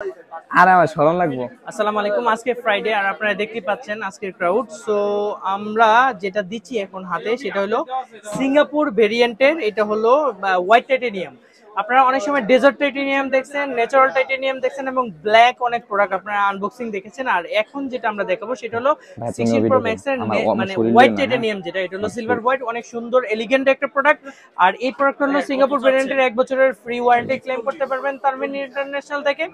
আর আমার শরম লাগবো। আসসালামু আলাইকুম। আজকে ফ্রাইডে আর আপনারা দেখতে পাচ্ছেন আজকের ক্রাউড। সো আমরা যেটা দিচ্ছি এখন হাতে সেটা হলো সিঙ্গাপুর ভেরিয়েন্টের, এটা হলো হোয়াইট টাইটেনিয়াম। আপনারা অনেক সময় ডেজার্ট টাইটেনিয়াম দেখছেন, ন্যাচারাল টাইটেনিয়াম দেখছেন এবং ব্ল্যাক অনেক প্রোডাক্ট আপনারা আনবক্সিং দেখেছেন। আর এখন যেটা আমরা দেখাবো সেটা হলো ভাই তুমি 16 প্রো ভিডিও করো, ম্যাক্স এর আমার মানে শরীর হোয়াইট না, হ্যাঁ টাইটেনিয়াম, যেটা এটা হলো আমার সিলভার শরীর। হোয়াইট, অনেক সুন্দর এলিগেন্ট একটা প্রোডাক্ট। আর এই প্রোডাক্ট হলো সিঙ্গাপুর ভেরিয়েন্টের 1 বছরের ফ্রি ওয়ারেন্টি ক্লেম করতে পারবেন তানভিন ইন্টারন্যাশনাল থেকে।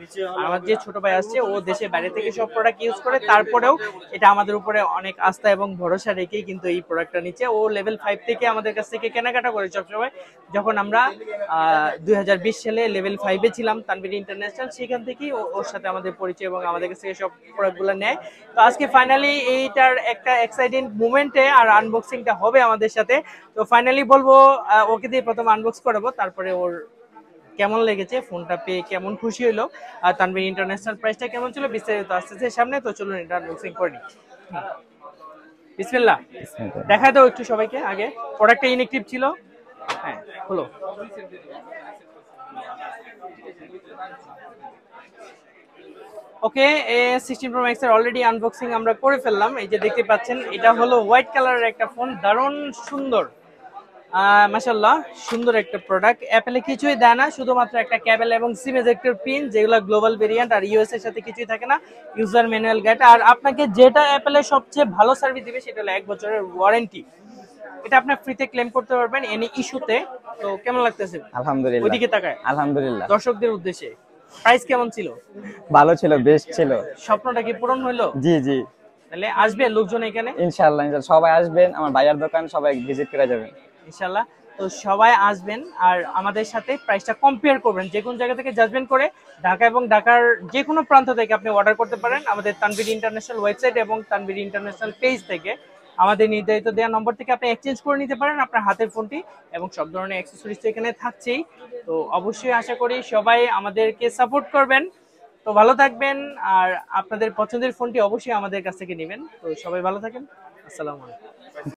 আমার যে ছোট ভাই আসছে ও দেশে বাইরে থেকে সব প্রোডাক্ট ইউজ করে, তারপরেও এটা আমাদের উপরে অনেক আস্থা এবং ভরসা রেখেই কিন্তু এই প্রোডাক্টটা নিচ্ছে। ও লেভেল 5 থেকে আমাদের কাছ থেকে কেনাকাটা করে সবসময়। যখন আমরা 2020 সালে লেভেল 5-এ ছিলাম তানভীর ইন্টারন্যাশনাল, সেখান থেকেই ওর সাথে আমাদের পরিচয় এবং আমাদের কাছ থেকে সব প্রোডাক্টগুলো নেয়। তো আজকে ফাইনালি এইটার একটা এক্সাইটিং মুভমেন্টে আর আনবক্সিংটা হবে আমাদের সাথে। তো ফাইনালি বলবো ওকে দিয়ে প্রথম আনবক্স করাবো, তারপরে ওর কেমন লেগেছে, ফোনটা পেয়ে কেমন খুশি হলো, আর তানভীর ইন্টারন্যাশনাল প্রাইসটা কেমন ছিল, বিস্তারিত আসতেছে সামনে। তো চলুন এটা আনবক্সিং করে নিই। বিসমিল্লাহ। দেখা দাও একটু সবাইকে আগে। প্রোডাক্টটা ইনঅ্যাক্টিভ ছিল। হ্যাঁ, হলো। ওকে, A16 Pro Max এর অলরেডি আনবক্সিং আমরা করে ফেললাম। এই যে দেখতে পাচ্ছেন, এটা হলো হোয়াইট কালারের একটা ফোন, দারুণ সুন্দর। মাশাআল্লাহ, সুন্দর একটা প্রোডাক্ট। অ্যাপেলে কিছুই দেয় না, শুধুমাত্র একটা কেবল এবং সিম এজেক্টর পিন, যেগুলো গ্লোবাল ভেরিয়েন্ট। আর ইউএস এর সাথে কিছুই থাকে না, ইউজার ম্যানুয়াল গাইড। আর আপনাকে যেটা অ্যাপেলে সবচেয়ে ভালো সার্ভিস দিবে সেটা হলো 1 বছরের ওয়ারেন্টি। এটা আপনি ফ্রিতে ক্লেম করতে পারবেন এনি ইস্যুতে। তো কেমন লাগতেছে? আলহামদুলিল্লাহ। ওইদিকে তাকায় আলহামদুলিল্লাহ দর্শকদের উদ্দেশ্যে। প্রাইস কেমন ছিল? ভালো ছিল, বেস্ট ছিল। স্বপ্নটা কি পূরণ হলো? জি জি, তাহলে আসবে লোকজন এখানে ইনশাআল্লাহ ইনশাআল্লাহ সবাই আসবেন, আমার ভাইয়ার দোকান সবাই ভিজিট করে যাবেন ইনশাল্লাহ। তো সবাই আসবেন আর আমাদের সাথে প্রাইসটা কম্পেয়ার করবেন। যে কোন জায়গা থেকে জাজমেন্ট করে ঢাকা এবং ঢাকার যে কোনো প্রান্ত থেকে আপনি অর্ডার করতে পারেন আমাদের তানভীর ইন্টারন্যাশনাল ওয়েবসাইট এবং তানভীর ইন্টারন্যাশনাল পেজ থেকে। আমাদের নির্ধারিত দেওয়া নম্বর থেকে আপনি এক্সচেঞ্জ করে নিতে পারেন আপনার হাতের ফোনটি, এবং সব ধরনের অ্যাক্সেসরিজ তো এখানে থাকছেই। তো অবশ্যই আশা করি সবাই আমাদেরকে সাপোর্ট করবেন। তো ভালো থাকবেন, আর আপনাদের পছন্দের ফোনটি অবশ্যই আমাদের কাছ থেকে নেবেন। তো সবাই ভালো থাকেন। আসসালামু আলাইকুম।